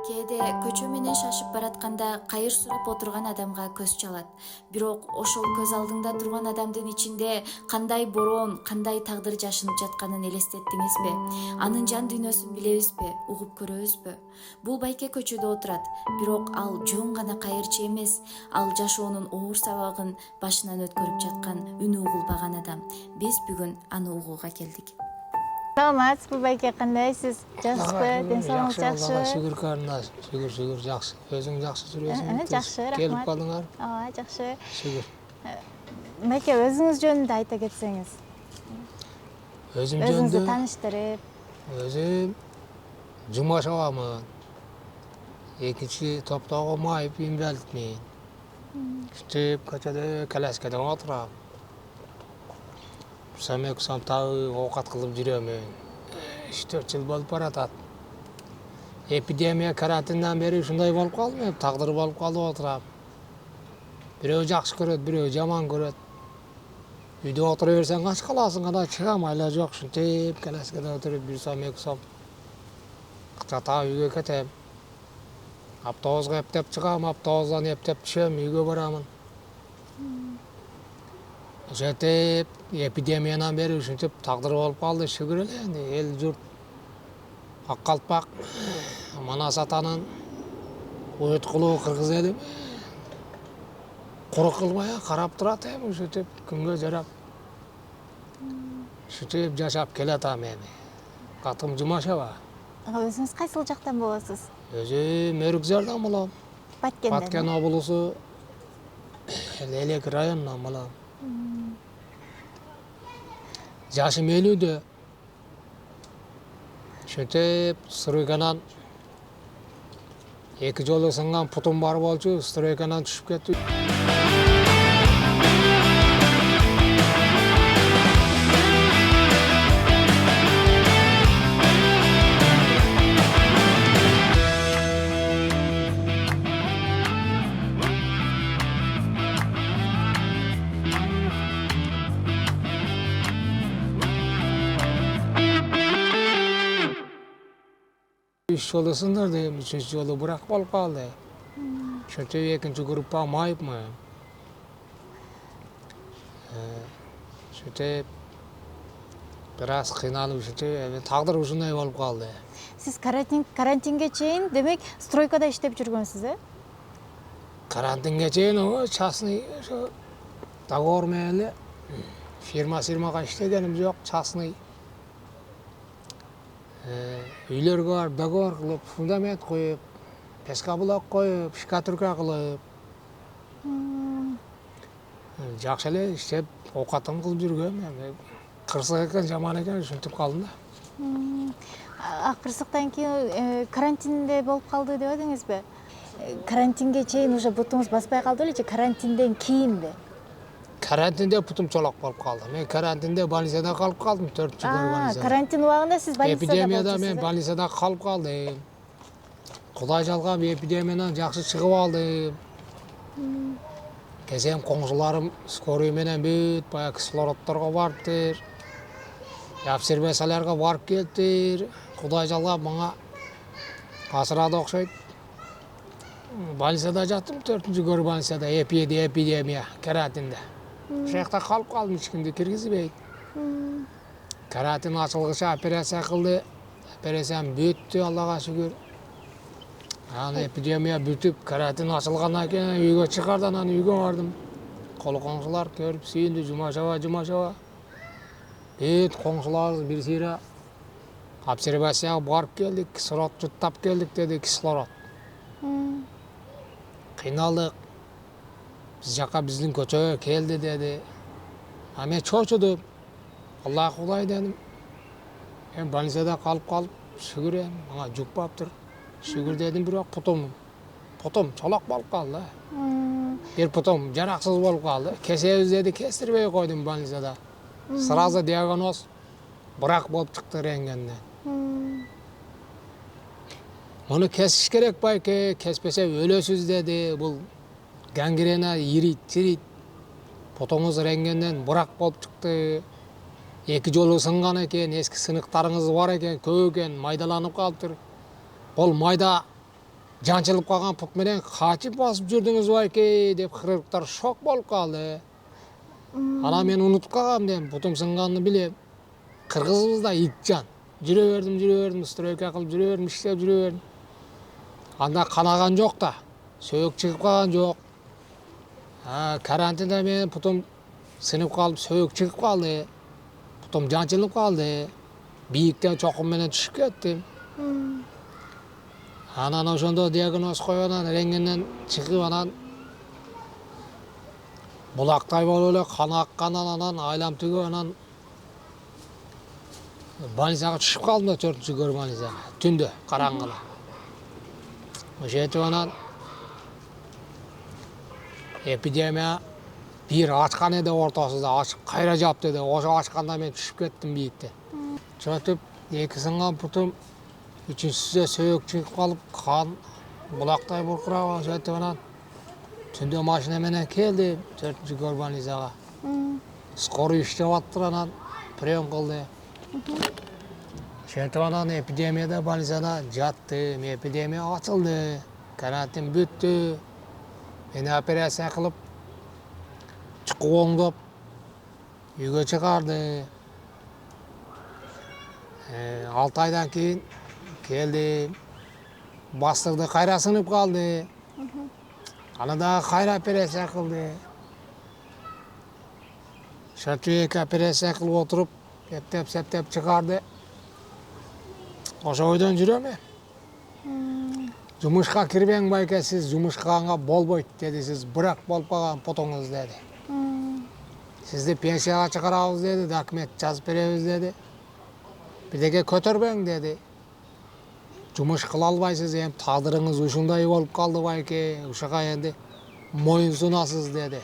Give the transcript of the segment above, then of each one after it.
Кээде көчө менен шашып баратканда кайыр сурап отурган адамга көз чалат. Бирок ошол көз алдыңда турган адамдын ичинде кандай бороон, кандай тагдыр жашынып жатканын элестеттиңизби? Анын жан дүйнөсүн билебизби, угуп көрөбүзбү? Бул байке көчөдө отурат, бирок ал жөн гана кайырчы эмес, ал жашоонун оор сабагын башынан өткөрүп жаткан үнү угулбаган адам. Биз бүгүн аны угууга келдик. Саламатсызбы байке, кандайсыз? Жакшыбы? Ден соолугуңуз жакшыбы? Шүгүр карына, шүгүр жакшы. Өзүң жакшы жүрөсүң. Жакшы, рахмат. Келип калдыңар. Ооба, жакшы. Шүгүр. Байке, өзүңүз жөнүндө айта кетсеңиз. Өзүм Өзүңүздү жөнүндө. тааныштырып. Өзүм Жумашевамын. Экинчи топтогу майып инвалидмин. Иштеп, көчөдө келескеде отурам. Самек самтабы оокат кылып жүрөмүн. 3-4 жыл болуп баратат. Эпидемия карантинден бери ушундай болуп калдым, тагдыр болуп калып отурам. Бирөө жакшы көрөт, бирөө жаман көрөт. Үйдө отура берсең аш каласың, ана чыгам айла жок, ушинтип келескеде отуруп бир сом, 2 сом жатап үйгө кетем. Автобуска эптеп чыгам, автобустан эптеп түшөм, үйгө барамын. Ошентип эпидемиядан бери ушинтип тагдыр болуп калды, шүгүр эле энди эл журт ак калпак Манас атанын уюткулуу кыргыз эли куру кылбай карап турат эми ушинтип күнгө жарап. Ушинтип жашап келатам эми. Атым Жумашева. Өзүңүз кайсыл жактан болосуз? Өзүм Өрүкзардан болом. Баткенден. Баткен облусу Элек районунан болом. Жашым 50-дө. Ушинтип стройканан 2 жолу сынган путум бар болчу, стройканан түшүп кетти. Үч жолу сындырдым, 3-үncү жолу бурак болуп калды. Ошентип экинчи группа майыпмын. Ошентип бир аз кыйналып ушинтип тагдыр ушундай болуп калды. Сиз карантинге чейин, демек, стройкада иштеп жүргөнсүз, э? Карантинге чейин частный ошо договор менен эле фирмага иштегеним жок, частный. Үйлөргө барып договор кылып, фундамент коюп, пескоблок коюп, штукатурка кылып. Жакшы эле иштеп, оокатым кылып жүргөм. Кырсык экен, жаман экен, ушинтип калдым да. Кырсыктан кийин карантинде болуп калды деп эдиңизби? Карантинге чейин уже бутуңуз баспай калды беле же карантинден кийинби? Карантинде путум чолок болуп калды. Мен карантинде больницада калып калдым, 4 жыл больницада. Карантин убагында сиз больницада болчусуз. Эпидемияда мен больницада калып калдым. Кудай жалгап эпидемиядан жакшы чыгып алдым. Кезем коңшуларым скорый менен бүт баягы кислородторго барыптыр. Обсервацияларга барып келиптир. Кудай жалгап мага асырады окшойт. Больницада жаттым, 4-көр больницада эпидемия карантинде. Ошол жакта калып калдым, эч кимди киргизбейт. Карантин ачылгыча операция кылды. Операциям бүттү, Аллага шүгүр. Аны эпидемия бүтүп, карантин ачылгандан кийин үйгө чыгарды, анан үйгө бардым. Кол коңшулар көрүп сүйүндү, Жумашева. Бүт коңшуларыбыз бир сыйра обсервацияга барып келдик, кислород жуттап келдик деди, кислород. Кыйналдык. Биз жака биздин көчөгө келди деди. А мен чочудум. Аллах Кудай дедим. Мен больницада калып, шүгүр мага жукпаптыр. Шүгүр дедим, бирок путум чолок болуп калды. Бир путум жараксыз болуп калды. Кесебиз деди, кестирбей койдум больницада. Сразу диагноз бурак болуп чыкты рентгенден. Муну кесиш керек байке, кеспесе өлөсүз деди. Бул гангрена ирит. Путуңуз рентгенден бурак болуп чыкты. 2 жолу сынган экен, эски сыныктарыңыз бар экен, көп экен, майдаланып калыптыр. Ол майда Жанчылып калган пут менен качып басып жүрдүңүз байке деп хирургдар шок болуп калды. Анан мен унутуп калгам дем, путум сынганын билем. Кыргызбыз да икжан. Жүрө бердим, стройка кылып жүрө бердим, иштеп жүрө бердим. Анда канаган жок да, сөөк чыгып калган жок. Карантинде менин путум сынып калып, сөөк чыгып калды. Путум жанчылып калды. Бийиктен чокум менен түшүп кеттим. Анан ошондо диагноз коюп, анан рентгенден чыгып, анан булактай болуп эле кан аккандан анан айлам түгөп, анан больницага түшүп калдым да, 4-чү горбольницага. Түндө караңгыда. Ошентип анан эпидемия бир ачкан эди ортосунда, ачып кайра жапты эди. Ошо ачканда мен түшүп кеттим бийиктен. Чөтүп 2 сынган путум, 3-сүзө сөөк чыгып калып, кан булактай буркурап, ошентип анан түндө машина менен келди 4-чү горбольницага. Скорый иштеп аттыр, анан прием кылды. Ошентип анан эпидемияда больницада жаттым, эпидемия ачылды, карантин бүттү. Мени операция кылып, чукуп оңдоп, үйгө чыгарды. 6 айдан кийин келди, бастырды, кайра сынып калды. Аны дагы кайра операция кылды. Ошентип 2 операция кылып отуруп, септеп чыгарды. Ошо ойдон жүрөм эми. Жумушка кирбең байке, сиз жумушкага болбойт деди, сиз бырак болуп калган путуңуз деди. Сизди пенсияга чыгарабыз деди, документ жазып беребиз деди. Бирдеке көтөрбөң деди. Жумуш кыла албайсыз, эми тагдырыңыз ушундай болуп калды байке, ушуга энди моюн сунасыз деди.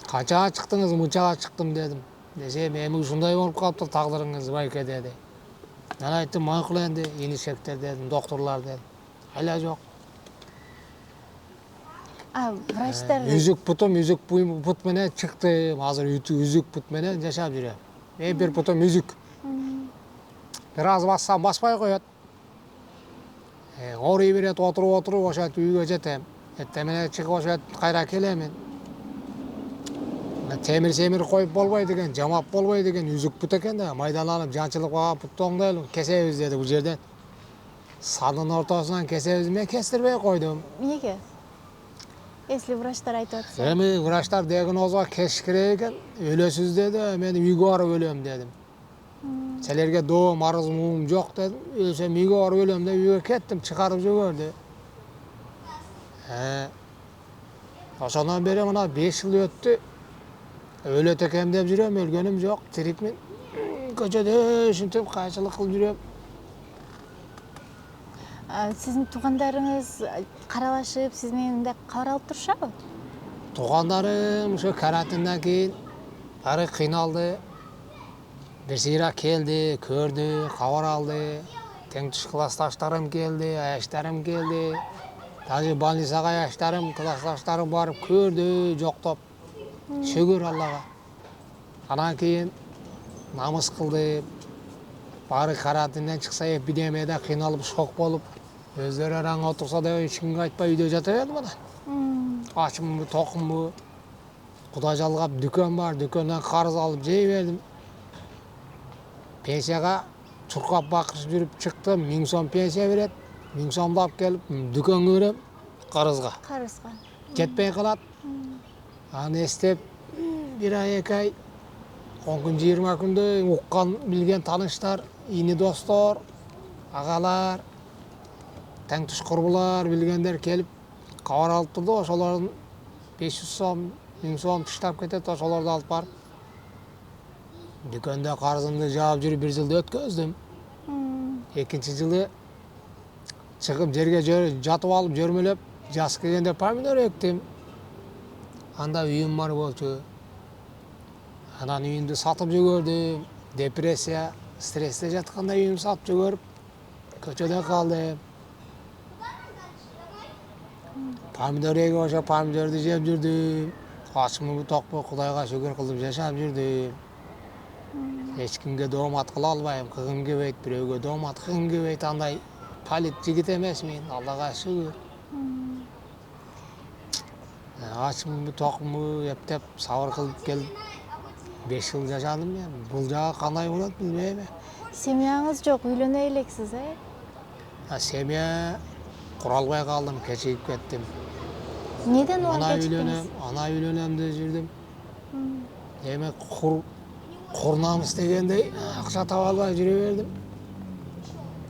Канчага чыктыңыз? Мынчага чыктым дедим. Десем, эми ушундай болуп калыптыр тагдырыңыз байке деди. Мен айттым, макул энди, инишектер дедим, доктурлар дедим. Айла жок. Врачтар Үзүк пут менен чыктым. Азыр үзүк пут менен жашап жүрөм. Бир путум үзүк. Бир аз бассам баспай коет. Ооруй берет, отуруп, ошентип үйгө жетем. Эртең менен чыгып ошентип кайра келемин. Темир коюп болбойт экен, жамап болбойт экен, үзүк пут экен да, майдаланып жанчылып калган путту оңдойлу, кесебиз деди бул жерден. Санын ортосунан кесебиз, мен кестирбей койдум. эмнеге? Если врачтар айтып атса. Эми врачтар диагнозго кесиш керек экен, өлөсүз деди, мен үйгө барып өлөм дедим. Силерге доом, арыз муум жок дедим, өлсөм үйгө барып өлөм деп үйгө кеттим, чыгарып жиберди. Ошондон бери мына 5 жыл өттү. Өлөт экем деп жүрөм, өлгөнүм жок, тирикмин. Көчөдө ушинтип кайчылык кылып жүрөм. Сиздин туугандарыңыз каралашып, сиз менен мындай кабар алып турушабы? Туугандарым ошо карантинден кийин баары кыйналды. Бир сыйра келди, көрдү, кабар алды. Тең туш классташтарым келди, аяштарым келди. Даже больницага аяштарым, классташтарым барып көрдү, жоктоп. Шүгүр Аллага. Анан кийин намыс кылды. Баары карантинден чыкса, эпидемияда кыйналып, шок болуп, өздөрү араң отурса да эч кимге айтпай үйдө жата бердим ана. Ачымбы, токумбу. Кудай жалгап дүкөн бар, дүкөндөн карыз алып жей бердим. Пенсияга чуркап бакырышып жүрүп чыктым, 1000 сом пенсия берет. 1000 сомду алып келип дүкөнгө берем, карызга. Жетпей калат. Аны эстеп, 1 ай, 2 ай, 10 күн, 20 күндө уккан, билген таныштар, ини достор, агалар, тең туш курбулар, билгендер келип кабар алып турду. Ошолордун 500 сом, 1000 сом таштап кетет, ошолорду алып барып дүкөндө карызымды жаап жүрүп 1 жылды өткөздүм. Экинчи жылы чыгып жерге жатып алып жөрмөлөп, жаз келгенде помидор эктим. Анда үйүм бар болчу. Анан үйүмдү сатып жибердим. Депрессия, стрессте жатканда үйүмдү сатып жиберип, көчөдө калдым. Помидор эгип, ошо помидорду жеп жүрдүм. Ачмы токпу, Кудайга шүгүр кылып жашап жүрдүм. Эч кимге доомат кыла албайм, кыгым келбейт, бирөөгө доомат кыгым келбейт, андай Palit jigit emesmin, Allah'a şükür. Açımı, toqımı eптеп sabır kılıp gelip 5 yıl yaşadım ya. Бұл жағы қандай болады білмеймін. Семьяңыз жок, үйлөнө элексиз, Семья құралбай қалдым, кешігіп кеттім. Неден Ана оған үйленем, кечиктиңиз? ана үйленем де жүрдім. Демек құр намыс дегендей ақша таба албай жүре бердім.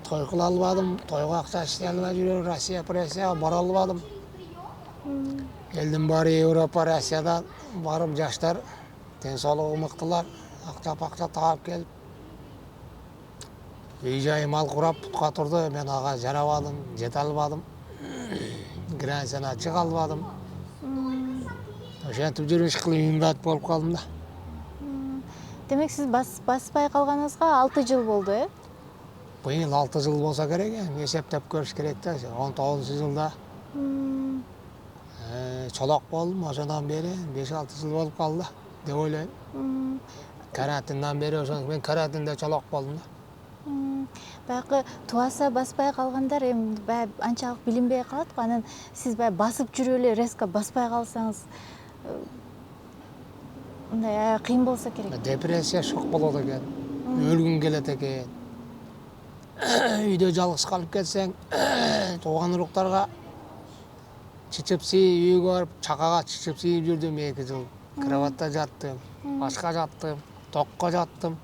Той қыла албадым, тойға ақша істей албай жүре Россияға бара албадым. Елдің бары Европа, Россиядан барып жаштар, денсаулығы мықтылар, ақша тағап келіп. Үй жай мал құрап пұтқа тұрды, мен аға жарабадым, жете албадым. Границаны чыга албадым. Ошентип жүрүп иш кылып инвалид болуп калдым да. Демек сиз баспай калганыңызга 6 жыл болду, Быйыл 6 жыл болса керек, эсептеп көрүш керек да. 19-жылда чолок болдум, ошондон бери 5-6 жыл болуп калды деп ойлойм. Карантиндан бери мен карантинде чолок болдум да. Баягы туаса баспай калгандар эми баягы анчалык билинбей калат го. Анан сиз баягы басып жүрүп эле резко баспай калсаңыз мындай кыйын болсо керек. Депрессия, шок болот экен. Өлгүң келет экен. Үйдө жалгыз калып кетсең, тууган уруктарга чычып сийип үйгө барып, чакага чычып сийип жүрдүм 2 жыл. Кроватта жаттым, ашка жаттым, токко жаттым.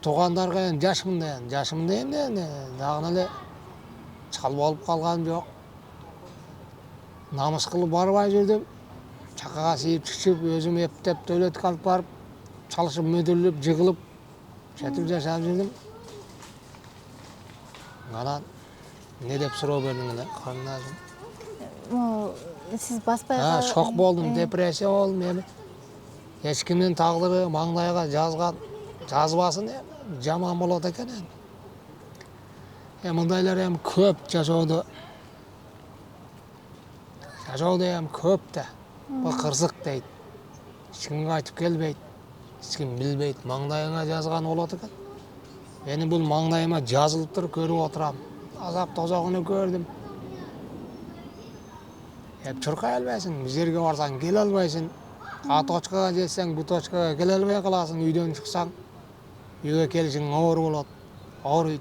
Туугандарга эми жашымда эмне, дагы эле чал болуп калганым жок. Намыс кылып барбай жүрдүм. Чакага сийип чычып, өзүм эптеп төлөткө алып барып, чалышып мүдүрүлүп, жыгылып, жетип жашап жүрдүм. Анан не деп суроо бердиң эле, карындашым? Сиз баспай Шок болдум, депрессия болдум эми. Эч кимдин тагдыры маңдайга жазбасын жаман болот экен эми. Мындайлар эми көп жашоодо. Жашоодо эми көп да. Бул кырсык дейт. Эч кимге айтып келбейт. Эч ким билбейт. Маңдайыңа жазган болот экен. Мени бул маңдайыма жазылып туруп көрүп отурам. Азап тозогуну көрдүм. Чуркай албайсың, жерге барсаң келе албайсың. А точкага жетсең, бу точкага келе албай каласың, үйдөн чыксаң. Үйгө келишиң оор болот, ооруйт.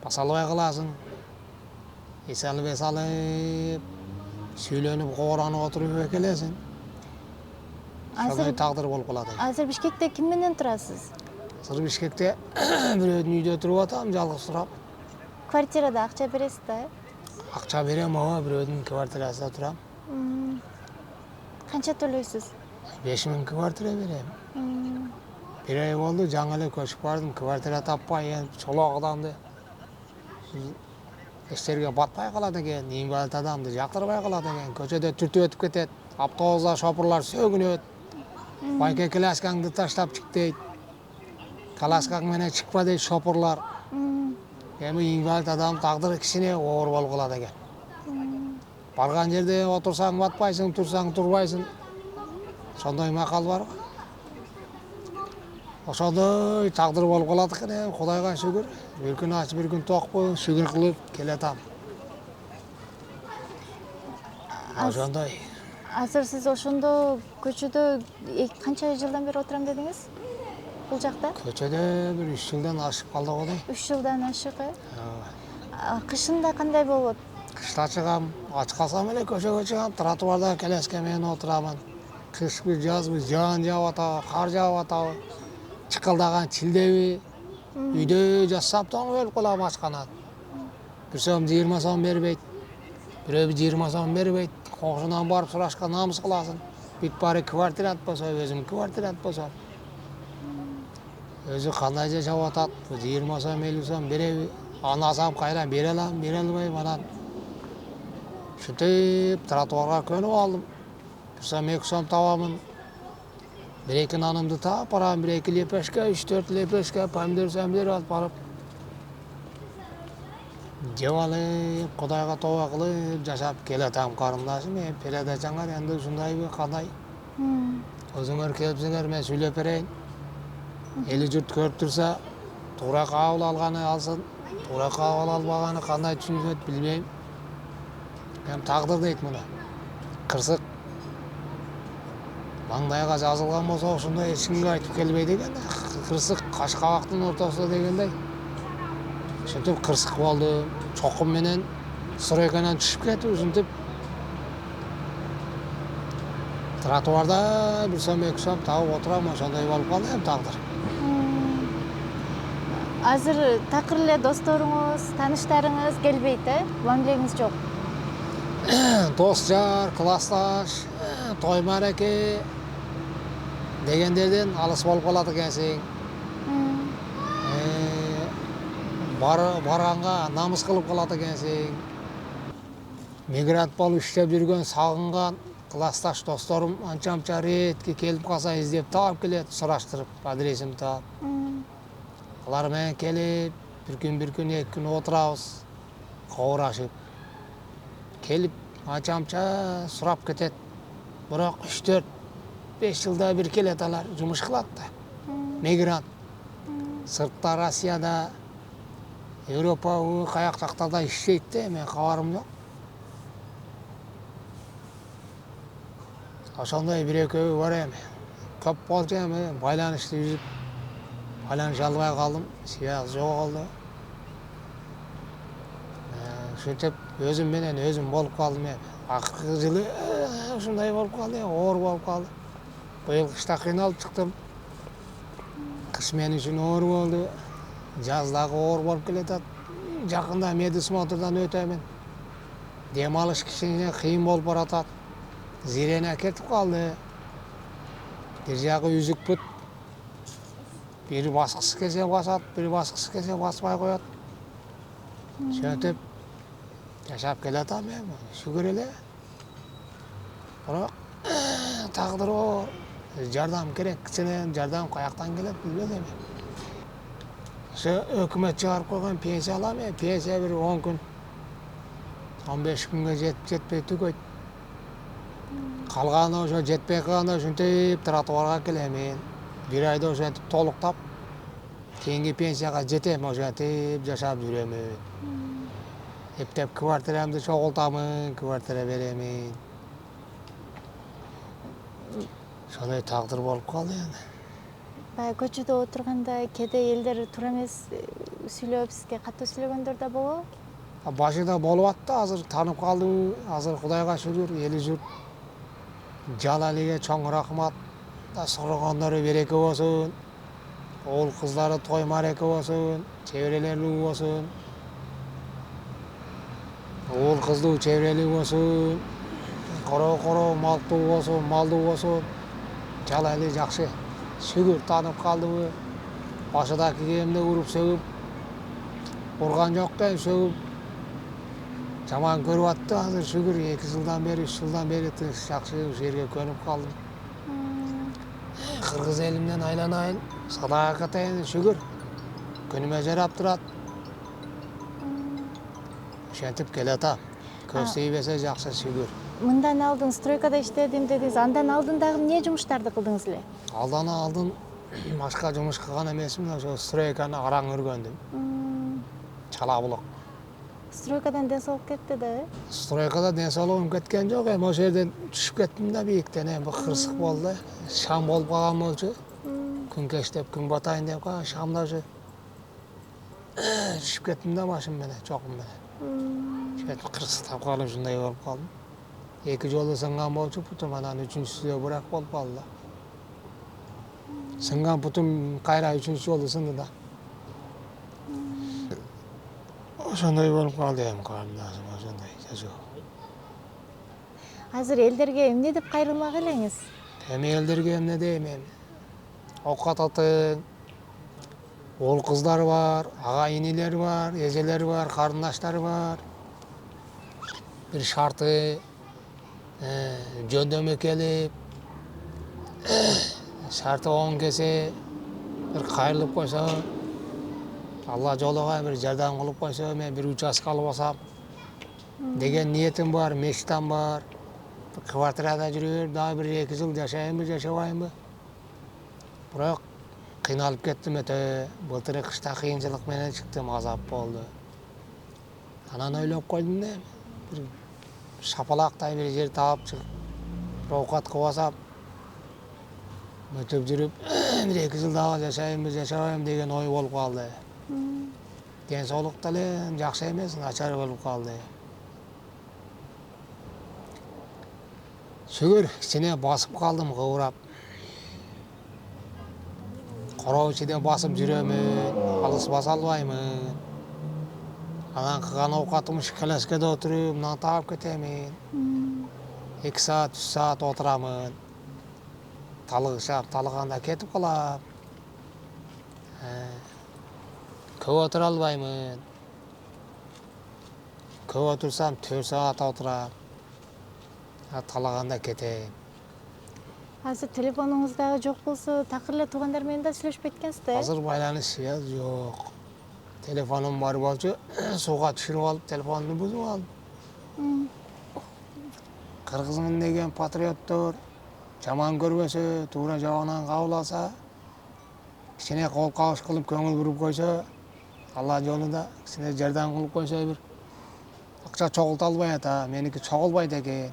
Баса албай каласың. Эс алып, сүйлөнүп, кооранып отуруп үйгө келесиң. Ошондой тагдыр болуп калат. Азыр Бишкекте ким менен турасыз? Азыр Бишкекте бирөөдүн үйдө туруп атам, жалгыз турам. Квартирада акча бересиз да? Акча берем, бирөөдүн квартирасында турам. Канча төлөйсүз? 5000 квартира берем. Бир ай болду, жаңы эле көчүп бардым, квартира таппай, чолок адамды эчтерге батпай калат экен, инвалид адамды жактырбай калат экен, көчөдө түртүп өтүп кетет, автобуста шопурлар сөгүнөт, байке коляскаңды таштап чык дейт, коляскаң менен чыкпа дейт шопурлар. Эми инвалид адам тагдыры кичине оор болуп калат экен. Барган жерде отурсаң батпайсың, турсаң турбайсың. Ошондой макал бар го. Ошондой тагдыр болуп калат экен, Кудайга шүгүр. Бир күн ач, бир күн токпу, шүгүр кылып келатам. Ошондой. Азыр сиз ошондо көчөдө канча жылдан бери отурам дедиңиз? Бул жакта? Көчөдө бир 3 жылдан ашып калды го дейм. 3 жылдан ашык, Кышында кандай болот? Кышта чыгам, ач калсам эле көчөгө чыгам, тротуарда коляска менен отурамын. Кышпы, жазбы, жаан жаап атабы, кар жаап атабы, чыкылдаган чилдеби, үйдө жасап тоңуп өлүп калам ачканат. Бир сом 20 сом бербейт, бирөө 20 сом бербейт, кошунан барып сурашка намыс кыласың. Бүт баары квартирант болсо, өзүм квартирант болсом. Өзү кандай жашап атат, 20 сом, 50 сом береби, аны асам кайра бере алам, бере албайм, анан ушинтип тротуарга көнүп алдым. Бир сом, 2 сом табамын. 1-2 нанымды таап барам, 1-2 лепешке, 3-4 лепешке, помидор алып барып. Жеп алып, Кудайга тоба кылып жашап келатам карындашым. Передачаңар эndi ушундайбы, кандай? Өзүңөр келипсиңер, мен сүйлөп берейин. Эли журт көрүп турса, туура кабыл алганы алсын. туура кабыл албаганы кандай түшүнүлөт билбейм. Эми тагдыр дейт муну. Кырсык маңдайга жазылган болсо ошондой эч кимге айтып келбейт экен. Кырсык каш кабактын ортосунда дегендей. Ушинтип кырсык болду. Чокум менен стройкадан түшүп кетип ушинтип тротуарда бир сом эки сом табып отурам, ошондой болуп калды эми тагдыр. Азыр такыр эле досторуңуз, тааныштарыңыз келбейт, мамилеңиз жок. Дос жар, классташ, той мареке дегендерден алыс болуп калат экенсиң. Барганга намыс кылып калат экенсиң. Мигрант болуп иштеп жүргөн сагынган классташ досторум анча-мынча ретки келип калса издеп таап келет, сураштырып, адресимди таап. Алар менен келип, бир күн, эки күн отурабыз, кобурашып. Келип, анча-мынча сурап кетет. Бирок 3-4-5 жылда бир келет алар, жумуш кылат да. Мигрант. Сыртта, Россияда, Европа, каяк жактарда иштейт да, мен кабарым жок. Ошондой бир-экөө бар эми. Көп болчу эми, байланышты үзүп, байланыша албай калдым, связь жоголду. Ушинтип өзүм менен өзүм болуп калдым эми. Акыркы жылы ушундай болуп калды, оор болуп калды. Быйыл кышта кыйналып чыктым. Кыш мен үчүн оор болду. Жаз дагы оор болуп келатат. Жакында медосмотрдан өтөмүн. Дем алыш кичине кыйын болуп баратат. Зирене кетип калды. Бир жагы үзүк бут. Бир баскысы келсе басат, бир баскысы келсе баспай коет. Ошентип жашап келатам эми, шүгүр эле. Бирок тагдыр оор. Жардам керек, кичине жардам каяктан келет билбейм эми. Ошо өкмөт чыгарып койгон пенсия алам, пенсия бир 10 күн, 15 күнгө жетпей түгөйт. Калганы ошо жетпей калганда ушинтип тротуарга келемин. Бир айда ошентип толуктап, кийинки пенсияга жетем, ошентип жашап жүрөмүн. Эптеп квартирамды чогултамын, квартира беремин. Ошондой тагдыр болуп калды эми. Баягы көчөдө отурганда кээде элдер туура эмес сүйлөп, сизге катуу сүйлөгөндөр да болобу? Башында болуп атты, азыр таанып калды, азыр Кудайга шүгүр, эли журт Жалалиге чоң рахмат. Сурагондору береке болсун. Оğul кыздары той мареке болсун, чеберелери болсун. Оğul кыздуу чеберели болсун. Коро малтуу болсун, малдуу болсун. Жалали жакшы. Шүгүр таанып калдыбы. Башыда кийимде уруп сөгүп, урган жок да сөгүп. Жаман көрүп атты, азыр шүгүр 2 жылдан бери, 3 жылдан бери тынч жакшы ушу жерге көнүп калдым. Кыргыз элимден айланайын, садака катайын, шүгүр. Күнүмө жарап турат. Ошентип келатам. Көз тийбесе жакшы шүгүр. Мындан алдын стройкада иштедим дедиңиз, андан алдын дагы эмне жумуштарды кылдыңыз эле? Алдын башка жумуш кылган эмесмин, ошо стройканы араң өргөндүм. Чала булак. Стройкадан ден соолук кетти да, Стройкада ден соолугум кеткен жок, эми ошол жерден түшүп кеттим да бийиктен, эми кырсык болду. Шам болуп калган болчу. Күн кечтеп, күн батайын деп калган шамда ошо түшүп кеттим да машин менен, чокум менен. Ошентип кырсыктап калып ушундай болуп калдым. 2 жолу сынган болчу путум, анан 3-сүсүдө бирок болуп калды да. Сынган путум кайра 3 жолу сынды да. Ошондой болуп калды эми карындашым, ошондой жашоо. Азыр элдерге эмне деп кайрылмак элеңиз? Эми элдерге эмне дейм эми? Окататын оğul кыздары бар, ага инилер бар, эжелер бар, карындаштары бар. Бир шарты жөндөмө келип, шарты оң кесе бир кайрылып койсо, Алла жолуга бир жардам кылып койсо, мен бир участка алып алсам деген ниетим бар, мечтам бар. Квартирада жүрүп, дагы бир 2 жыл жашайынбы, жашабайынбы? Бирок кыйналып кеттим өтө. Былтыр кышта кыйынчылык менен чыктым, азап болду. Анан ойлоп койдум да, бир шапалактай бир жер таап чыгып, бир оокат кылып алсам, өтүп жүрүп, бир 2 жыл дагы жашайынбы, жашабайынбы деген ой болуп калды. Ден соолук деле жакшы эмес, начар болуп калды. Шүгүр, кичине басып калдым кыбырап. Короо ичиде басып жүрөмүн, алыс баса албаймын. Анан кылган оокатым шкаласкада отуруп, нан таап кетемин. 2 саат, 3 саат отурамын. Талыгышап, талыганда кетип калам. Көп отура албаймын. Көп отурсам 4 саат отурам. Талыганда кетем. Азыр телефонуңуз дагы жок болсо, такыр эле туугандар менен да сүйлөшпөйт экенсиз да? Азыр байланыш связь жок. Телефонум бар болчу, сууга түшүрүп алып, телефонду бузуп алдым. Кыргызмын деген патриоттор жаман көрбөсө, туура жабынан кабыл алса, кичине кол кабыш кылып көңүл буруп койсо, Алла жолунда кичине жардам кылып койсо, бир акча чогулта албай ата, меники чогулбайт экен.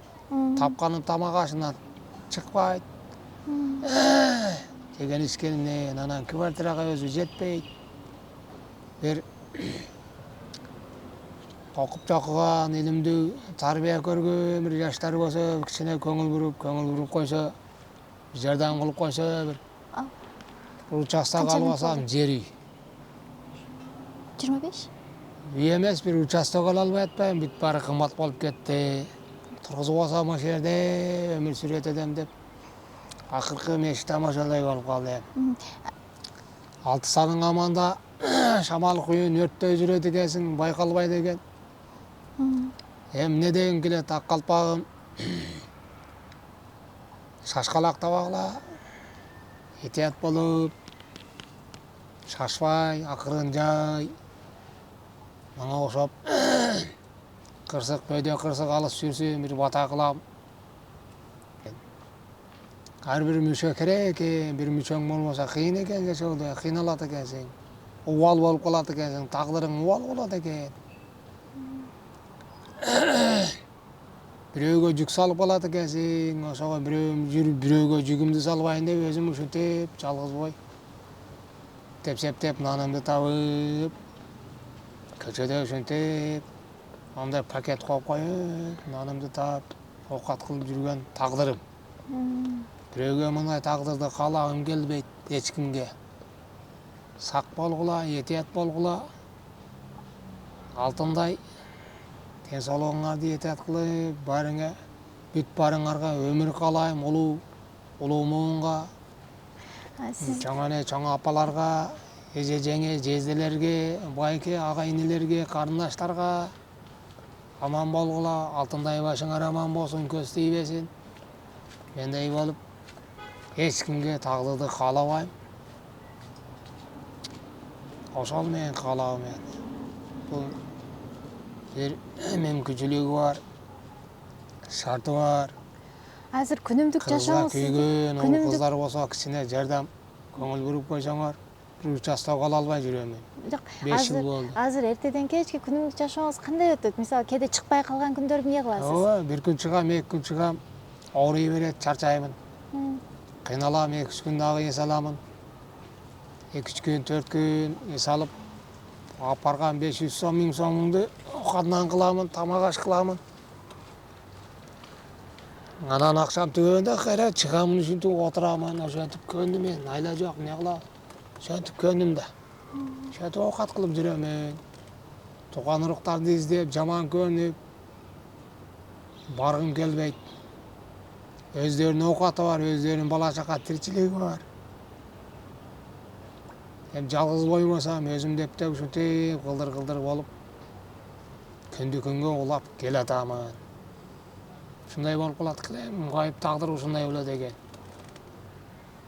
Тапканым тамак ашынан чыкпайт. Жеген ичкенинен, анан квартирага өзү жетпейт. Бир окуп жакыган, илимдүү, тарбия көргөн бир жаштар болсо, кичине көңүл буруп койсо, жардам кылып койсо, бир участок алып алсам жери. 25? Үй эмес, бир участок ала албай атпайм, бүт баары кымбат болуп кетти. Тургузуп алсам ошол жерде өмүр сүрөт эдем деп, акыркы мешит тамашалай болуп калды. 6 санын аманда шамал күйүн өрттөй жүрөт экенсиң, байкалбайт экен. Эмне дегим келет, ак калпагым шашкалактабагыла, этият болуп, шашпай, акырын жай, мага окшоп кырсык, бөйдө кырсык алыс жүрсүм, бир бата кылам. Ар бир мүчө керек экен, бир мүчөң болбосо кыйын экен жашоодо, кыйналат экенсиң. Убал болуп калат экенсиң, тагдырың убал болот экен. Бирөөгө жүк салып калат экенсиң, ошого бирөөм жүрүп, бирөөгө жүгүмдү салбайын деп, өзүм ушинтип, жалгыз бой тепсептеп, нанымды табып, көчөдө ушинтип, андай пакет коюп коюп, нанымды таап, оокат кылып жүргөн тагдырым. Бирөөгө мындай тагдырды каалагым келбейт, эч кимге. Сак болгула, этият болгула, алтындай ден соолугуңарды этият кылып, баарыңа, бүт баарыңарга өмүр каалайм, улуу муунга, чоң эне, чоң апаларга, эже жеңе, жезделерге, байке, ага инилерге, карындаштарга аман болгула, алтындай башыңар аман болсун, көз тийбесин. Мендей болуп, эч кимге тагдырды каалабайм. Ошол менен каалабым эми. Бул бир мүмкүнчүлүгү бар, шарты бар. Азыр күнүмдүк Кызга жашооңуз күйгөн уул кыздар болсо, кичине жардам, көңүл буруп койсоңор, бир участок ала албай жүрөмүн. жок. 5 жыл болду. Азыр эртеден кечке күнүмдүк жашооңуз кандай өтөт? Мисалы, кээде чыкпай калган күндөрдү эмне кыласыз? Ооба, бир күн чыгам, 2 күн чыгам, ооруй берет, чарчаймын. Кыйналам, 2-3 күн дагы эс аламын. 2-3 күн, 4 күн эс алып, алып барган 500 сом, 1000 сомумду окатынан кыламын, тамак аш кыламын. Анан акчам түгөнгөндө кайра чыгамын, ушинтип отурамын, ошентип көндүм мен, айла жок, эмне кылам? Ошентип көндүм да. Ошентип оокат кылып жүрөмүн. Тууган уруктарды издеп, жаман көнүп, баргым келбейт. Өздөрүнүн оокаты бар, өздөрүнүн бала чака тиричилиги бар. Эми жалгыз болбосам, өзүм деп деп ушинтип кылдыр болуп, күндү күнгө улап келатамын. Ушундай болуп калат экен, мугайып тагдыр ушундай болот экен.